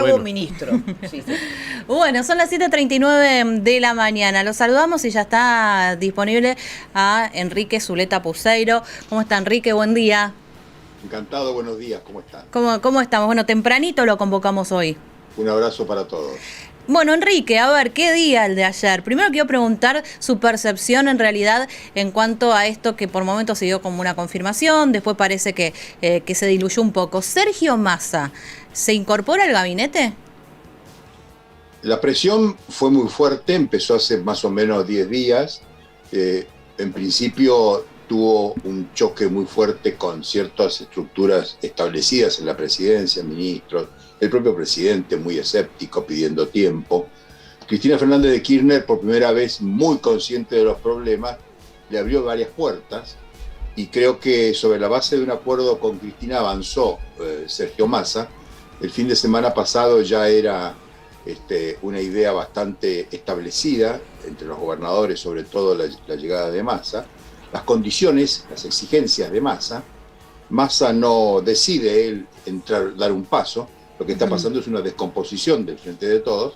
nuevo ministro. Sí, sí. Bueno, son las 7:39 de la mañana. Los saludamos y ya está disponible a Enrique Zuleta Puseiro. ¿Cómo está, Enrique? Buen día. Encantado, buenos días, ¿cómo están? ¿Cómo estamos? Bueno, tempranito lo convocamos hoy. Un abrazo para todos. Bueno, Enrique, a ver, ¿qué día el de ayer? Primero quiero preguntar su percepción en realidad en cuanto a esto que por momentos se dio como una confirmación, después parece que se diluyó un poco. Sergio Massa, ¿se incorpora al gabinete? La presión fue muy fuerte, empezó hace más o menos 10 días. En principio tuvo un choque muy fuerte con ciertas estructuras establecidas en la presidencia, ministros, el propio presidente muy escéptico, pidiendo tiempo. Cristina Fernández de Kirchner, por primera vez muy consciente de los problemas, le abrió varias puertas y creo que sobre la base de un acuerdo con Cristina avanzó Sergio Massa. El fin de semana pasado ya era una idea bastante establecida entre los gobernadores, sobre todo la llegada de Massa. Las condiciones, las exigencias de Massa no decide él entrar, dar un paso. Lo que está pasando es una descomposición del Frente de Todos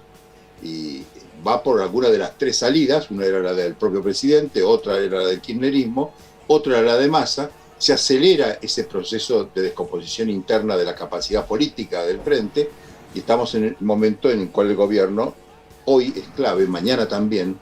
y va por alguna de las tres salidas. Una era la del propio presidente, otra era la del kirchnerismo, otra era la de Massa. Se acelera ese proceso de descomposición interna de la capacidad política del Frente y estamos en el momento en el cual el gobierno hoy es clave, mañana también,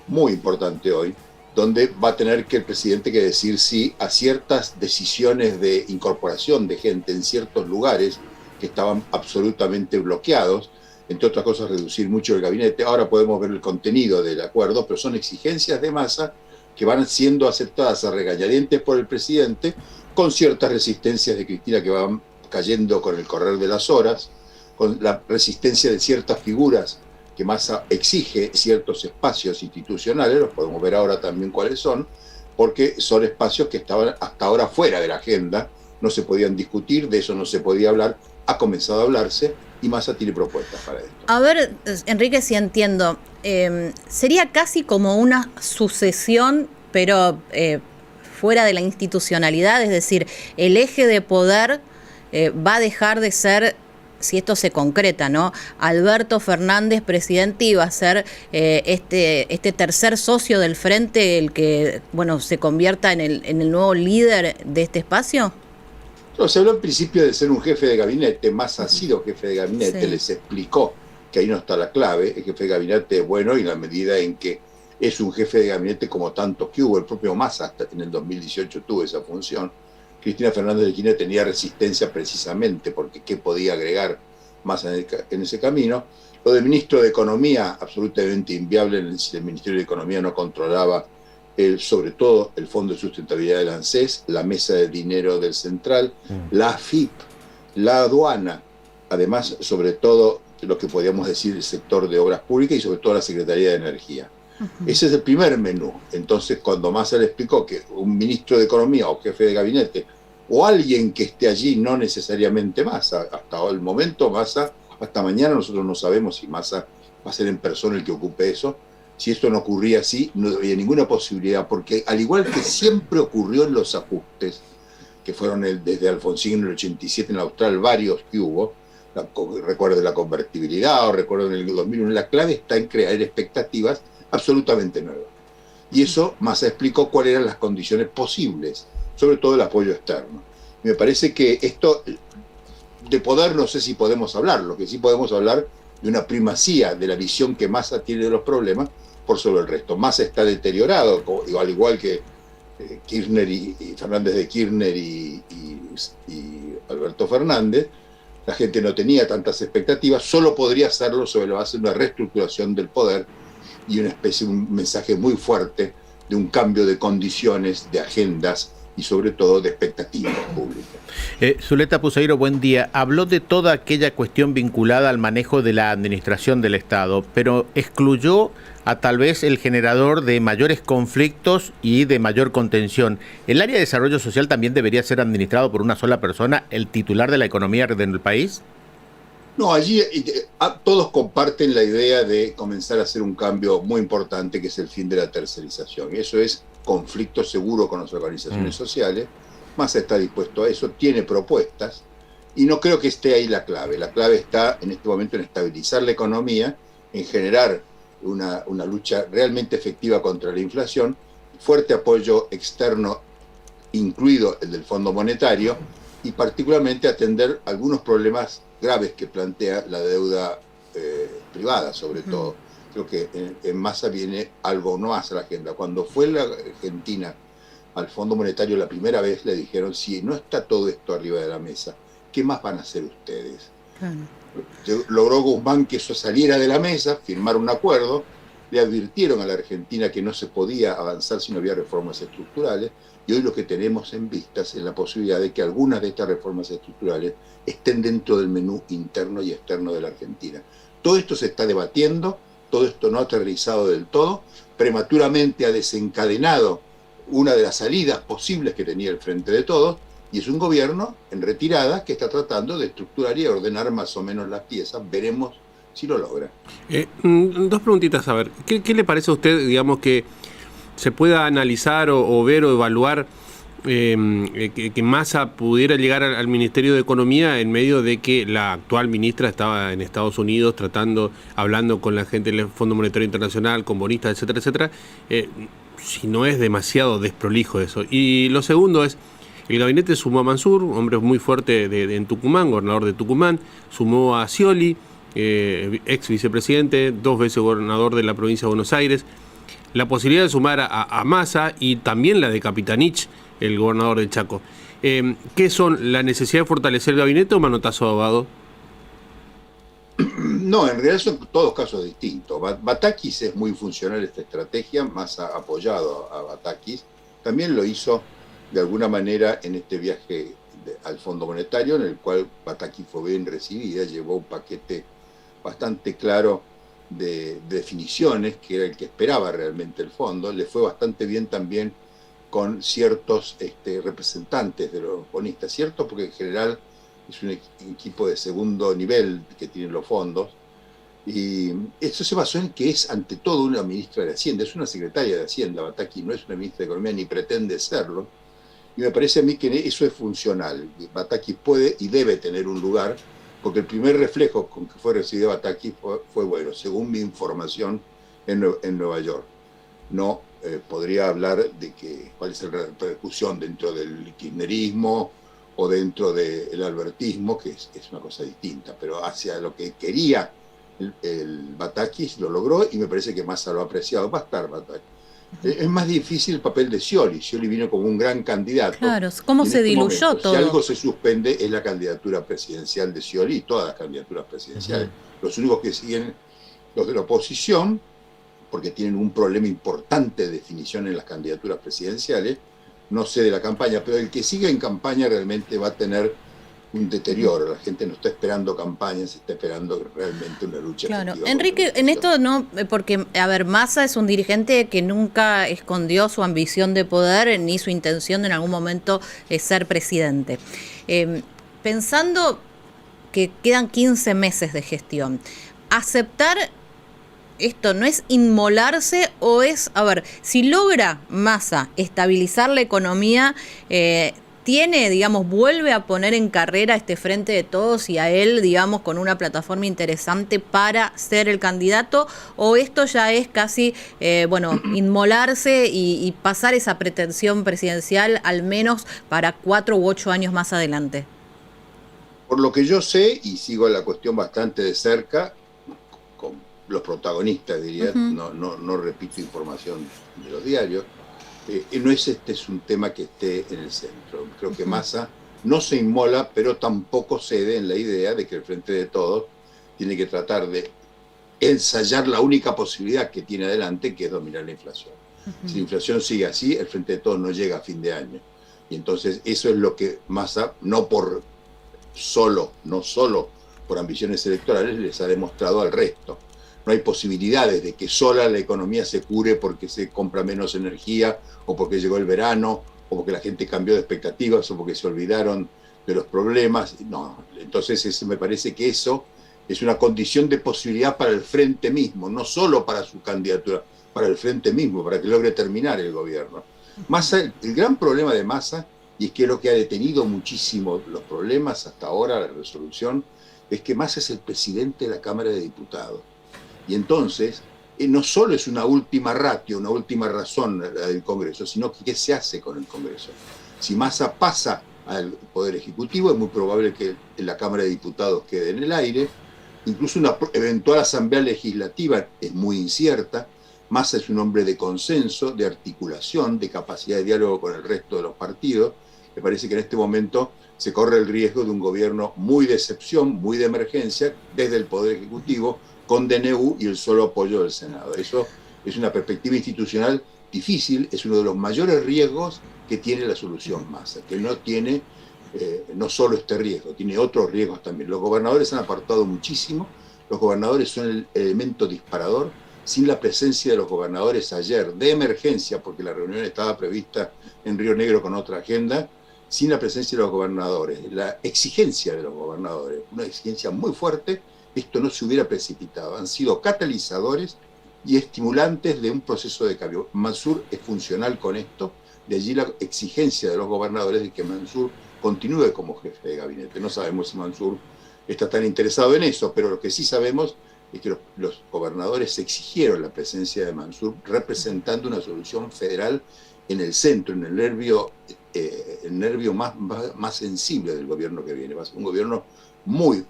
muy importante hoy, donde va a tener que el presidente que decir sí a ciertas decisiones de incorporación de gente en ciertos lugares que estaban absolutamente bloqueados, entre otras cosas reducir mucho el gabinete. Ahora podemos ver el contenido del acuerdo, pero son exigencias de Massa que van siendo aceptadas a regañadientes por el presidente, con ciertas resistencias de Cristina que van cayendo con el correr de las horas, con la resistencia de ciertas figuras que Massa exige ciertos espacios institucionales, los podemos ver ahora también cuáles son, porque son espacios que estaban hasta ahora fuera de la agenda, no se podían discutir, de eso no se podía hablar, ha comenzado a hablarse y Massa tiene propuestas para esto. A ver, Enrique, si entiendo, sería casi como una sucesión, pero fuera de la institucionalidad, es decir, el eje de poder va a dejar de ser, si esto se concreta, ¿no? Alberto Fernández, presidente, iba a ser este tercer socio del Frente el que, bueno, se convierta en el nuevo líder de este espacio. No, se habló en principio de ser un jefe de gabinete. Massa ha sido jefe de gabinete, sí. Les explicó que ahí no está la clave. El jefe de gabinete es bueno y en la medida en que es un jefe de gabinete como tantos que hubo. El propio Massa hasta en el 2018 tuvo esa función. Cristina Fernández de Kirchner tenía resistencia precisamente porque qué podía agregar Massa en ese camino. Lo del ministro de Economía, absolutamente inviable si el Ministerio de Economía no controlaba sobre todo el Fondo de Sustentabilidad del ANSES, la Mesa de Dinero del Central, la AFIP, la aduana, además, sobre todo, lo que podríamos decir el sector de obras públicas y sobre todo la Secretaría de Energía. Ese es el primer menú. Entonces, cuando Massa le explicó que un ministro de Economía o jefe de gabinete o alguien que esté allí, no necesariamente Massa, hasta el momento Massa, hasta mañana nosotros no sabemos si Massa va a ser en persona el que ocupe eso. Si esto no ocurría así, no había ninguna posibilidad, porque al igual que siempre ocurrió en los ajustes, que fueron desde Alfonsín en el 87 en Austral, varios que hubo, recuerden la convertibilidad o recuerden el 2001, la clave está en crear expectativas absolutamente nuevas. Y eso Massa explicó cuáles eran las condiciones posibles, sobre todo el apoyo externo. Me parece que esto, de poder no sé si podemos hablar, lo que sí podemos hablar de una primacía de la visión que Massa tiene de los problemas por sobre el resto. Massa está deteriorado, al igual que Kirchner y Fernández de Kirchner y Alberto Fernández. La gente no tenía tantas expectativas, solo podría hacerlo sobre la base de una reestructuración del poder y un mensaje muy fuerte de un cambio de condiciones, de agendas y sobre todo de expectativas públicas. Zuleta Puseiro, buen día. Habló de toda aquella cuestión vinculada al manejo de la administración del Estado, pero excluyó a tal vez el generador de mayores conflictos y de mayor contención. ¿El área de desarrollo social también debería ser administrado por una sola persona, el titular de la economía del país? No, allí todos comparten la idea de comenzar a hacer un cambio muy importante, que es el fin de la tercerización. Y eso es conflicto seguro con las organizaciones sociales. Massa está dispuesto a eso, tiene propuestas, Y no creo que esté ahí la clave. La clave está en este momento en estabilizar la economía, en generar una lucha realmente efectiva contra la inflación, fuerte apoyo externo, incluido el del Fondo Monetario, y particularmente atender algunos problemas graves que plantea la deuda privada, sobre todo. Creo que en Massa viene algo más a la agenda. Cuando fue la Argentina al Fondo Monetario la primera vez, le dijeron, si no está todo esto arriba de la mesa, ¿qué más van a hacer ustedes? Logró Guzmán que eso saliera de la mesa, firmar un acuerdo, le advirtieron a la Argentina que no se podía avanzar si no había reformas estructurales, y hoy lo que tenemos en vistas es la posibilidad de que algunas de estas reformas estructurales estén dentro del menú interno y externo de la Argentina. Todo esto se está debatiendo, todo esto no ha aterrizado del todo, prematuramente ha desencadenado una de las salidas posibles que tenía el Frente de Todos, y es un gobierno en retirada que está tratando de estructurar y ordenar más o menos las piezas. Veremos si lo logra. Dos preguntitas, a ver, ¿qué le parece a usted, digamos, que se pueda analizar o ver o evaluar que Massa pudiera llegar al Ministerio de Economía en medio de que la actual ministra estaba en Estados Unidos hablando con la gente del Fondo Monetario Internacional, con bonistas, etcétera, etcétera? Si no es demasiado desprolijo eso. Y lo segundo es, el gabinete sumó a Mansur, hombre muy fuerte en Tucumán, gobernador de Tucumán, sumó a Scioli, ex vicepresidente, 2 veces gobernador de la provincia de Buenos Aires, la posibilidad de sumar a Massa y también la de Capitanich, el gobernador de Chaco. ¿Qué son? ¿La necesidad de fortalecer el gabinete o manotazo de Abado? No, en realidad son todos casos distintos. Batakis es muy funcional esta estrategia, Massa ha apoyado a Batakis. También lo hizo de alguna manera en este viaje al Fondo Monetario, en el cual Batakis fue bien recibida, llevó un paquete bastante claro de definiciones, que era el que esperaba realmente el fondo. Le fue bastante bien también con ciertos representantes de los bonistas, ¿cierto? Porque en general es un equipo de segundo nivel que tienen los fondos, y esto se basó en que es ante todo una ministra de Hacienda, es una secretaria de Hacienda. Batakis no es una ministra de Economía ni pretende serlo, y me parece a mí que eso es funcional. Batakis puede y debe tener un lugar, porque el primer reflejo con que fue recibido Batakis fue bueno, según mi información en Nueva York. No podría hablar de cuál es la repercusión dentro del kirchnerismo o dentro del albertismo, que es una cosa distinta, pero hacia lo que quería el Batakis lo logró, y me parece que Massa lo ha apreciado. Va a estar Batakis. Es más difícil el papel de Scioli. Scioli vino como un gran candidato. Claro, ¿cómo se diluyó todo? Si algo se suspende es la candidatura presidencial de Scioli y todas las candidaturas presidenciales. Los únicos que siguen, los de la oposición, porque tienen un problema importante de definición en las candidaturas presidenciales, no sé de la campaña, pero el que siga en campaña realmente va a tener un deterioro. La gente no está esperando campañas, está esperando realmente una lucha. Claro, Enrique, en esto no, porque, a ver, Massa es un dirigente que nunca escondió su ambición de poder ni su intención de en algún momento ser presidente. Pensando que quedan 15 meses de gestión, ¿aceptar esto no es inmolarse o es, a ver, si logra Massa estabilizar la economía, tiene, digamos, vuelve a poner en carrera este Frente de Todos y a él, digamos, con una plataforma interesante para ser el candidato, o esto ya es casi, inmolarse y pasar esa pretensión presidencial al menos para 4 u 8 años más adelante? Por lo que yo sé, y sigo la cuestión bastante de cerca, con los protagonistas, diría, no repito información de los diarios, no es es un tema que esté en el centro. Creo que Massa no se inmola, pero tampoco cede en la idea de que el Frente de Todos tiene que tratar de ensayar la única posibilidad que tiene adelante, que es dominar la inflación. Si la inflación sigue así, el Frente de Todos no llega a fin de año. Y entonces eso es lo que Massa, no solo por ambiciones electorales, les ha demostrado al resto. No hay posibilidades de que sola la economía se cure porque se compra menos energía, o porque llegó el verano, o porque la gente cambió de expectativas, o porque se olvidaron de los problemas. No, entonces me parece que eso es una condición de posibilidad para el Frente mismo, no solo para su candidatura, para el Frente mismo, para que logre terminar el gobierno. Massa, el gran problema de Massa y es que lo que ha detenido muchísimo los problemas hasta ahora, la resolución, es que Massa es el presidente de la Cámara de Diputados. Y entonces, no solo es una última ratio, una última razón la del Congreso, sino que qué se hace con el Congreso. Si Massa pasa al Poder Ejecutivo, es muy probable que la Cámara de Diputados quede en el aire. Incluso una eventual asamblea legislativa es muy incierta. Massa es un hombre de consenso, de articulación, de capacidad de diálogo con el resto de los partidos. Me parece que en este momento se corre el riesgo de un gobierno muy de excepción, muy de emergencia, desde el Poder Ejecutivo, con DNU y el solo apoyo del Senado. Eso es una perspectiva institucional difícil, es uno de los mayores riesgos que tiene la solución Massa, que no tiene no solo este riesgo, tiene otros riesgos también. Los gobernadores han apartado muchísimo, los gobernadores son el elemento disparador. Sin la presencia de los gobernadores ayer, de emergencia, porque la reunión estaba prevista en Río Negro con otra agenda, sin la presencia de los gobernadores, la exigencia de los gobernadores, una exigencia muy fuerte, esto no se hubiera precipitado. Han sido catalizadores y estimulantes de un proceso de cambio. Mansur es funcional con esto, de allí la exigencia de los gobernadores de que Mansur continúe como jefe de gabinete. No sabemos si Mansur está tan interesado en eso, pero lo que sí sabemos es que los gobernadores exigieron la presencia de Mansur representando una solución federal en el centro, en el nervio más sensible del gobierno que viene. Va a ser un gobierno muy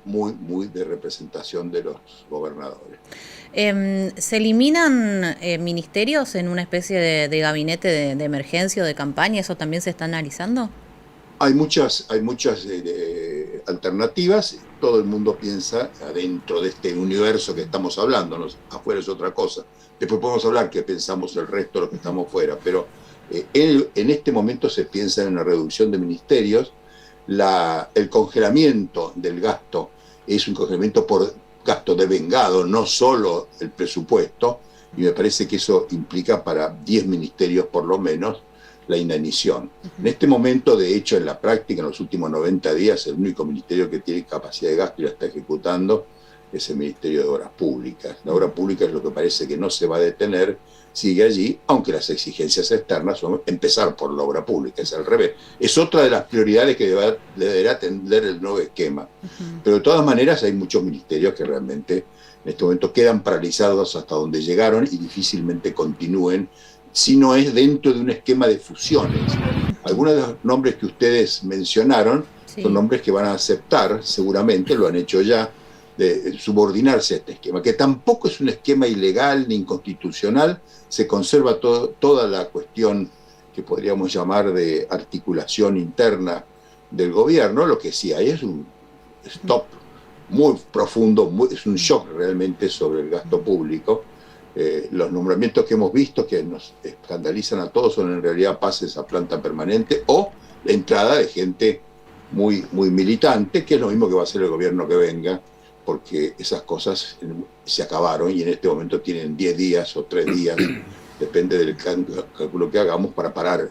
de representación de los gobernadores. ¿Se eliminan ministerios en una especie de gabinete de emergencia o de campaña? ¿Eso también se está analizando? Hay muchas alternativas. Todo el mundo piensa adentro de este universo que estamos hablando, ¿no? Afuera es otra cosa. Después podemos hablar que pensamos el resto de los que estamos fuera, pero en este momento se piensa en una reducción de ministerios. El congelamiento del gasto es un congelamiento por gasto devengado, no solo el presupuesto, y me parece que eso implica para 10 ministerios por lo menos la inanición. En este momento, de hecho, en la práctica, en los últimos 90 días, el único ministerio que tiene capacidad de gasto y la está ejecutando es el Ministerio de Obras Públicas. La obra pública es lo que parece que no se va a detener, sigue allí, aunque las exigencias externas son empezar por la obra pública, es al revés. Es otra de las prioridades que deberá atender el nuevo esquema. Pero de todas maneras hay muchos ministerios que realmente en este momento quedan paralizados hasta donde llegaron y difícilmente continúen si no es dentro de un esquema de fusiones. Algunos de los nombres que ustedes mencionaron son nombres que van a aceptar, seguramente, lo han hecho ya, de subordinarse a este esquema, que tampoco es un esquema ilegal ni inconstitucional, se conserva toda la cuestión que podríamos llamar de articulación interna del gobierno. Lo que sí hay es un stop muy profundo, es un shock realmente sobre el gasto público. Los nombramientos que hemos visto que nos escandalizan a todos son en realidad pases a planta permanente o la entrada de gente muy militante, que es lo mismo que va a hacer el gobierno que venga, porque esas cosas se acabaron y en este momento tienen 10 días o 3 días, depende del cálculo que hagamos, para parar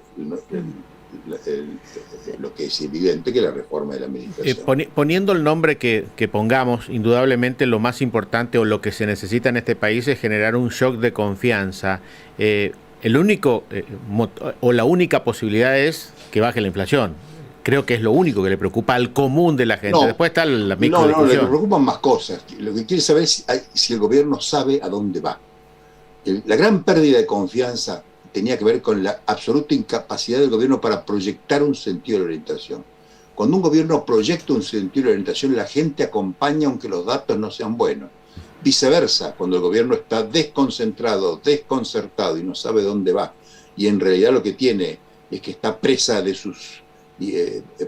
lo que es evidente que la reforma de la administración. Poniendo el nombre que pongamos, indudablemente lo más importante o lo que se necesita en este país es generar un shock de confianza. El único o la única posibilidad es que baje la inflación. Creo que es lo único que le preocupa al común de la gente. No, después está la microdiscusión. No, le preocupan más cosas. Lo que quiere saber es si el gobierno sabe a dónde va. La gran pérdida de confianza tenía que ver con la absoluta incapacidad del gobierno para proyectar un sentido de orientación. Cuando un gobierno proyecta un sentido de orientación, la gente acompaña aunque los datos no sean buenos. Viceversa, cuando el gobierno está desconcentrado, desconcertado y no sabe dónde va, y en realidad lo que tiene es que está presa de sus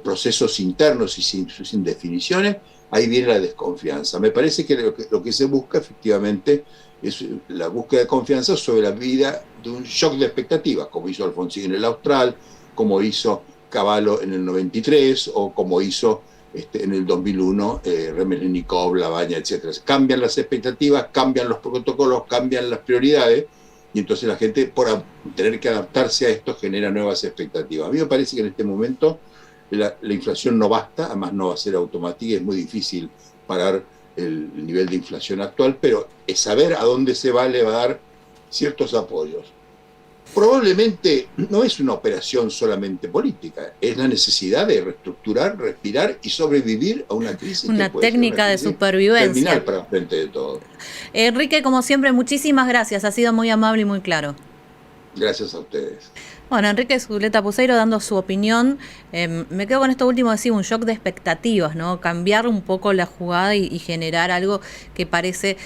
procesos internos y sin definiciones, ahí viene la desconfianza. Me parece que lo que se busca efectivamente es la búsqueda de confianza sobre la vida de un shock de expectativas, como hizo Alfonsín en el Austral, como hizo Cavallo en el 93 o como hizo en el 2001 Remelénikov, Labaña, etc. Cambian las expectativas, cambian los protocolos, cambian las prioridades y entonces la gente, por tener que adaptarse a esto, genera nuevas expectativas. A mí me parece que en este momento la inflación no basta, además no va a ser automática, es muy difícil parar el nivel de inflación actual, pero es saber a dónde se va, le va a dar ciertos apoyos. Probablemente no es una operación solamente política, es la necesidad de reestructurar, respirar y sobrevivir a una crisis. Una técnica de supervivencia. Terminal para frente de todo. Enrique, como siempre, muchísimas gracias. Ha sido muy amable y muy claro. Gracias a ustedes. Bueno, Enrique Zuleta Puseiro dando su opinión. Me quedo con esto último, decir, un shock de expectativas, ¿no? Cambiar un poco la jugada y generar algo que parece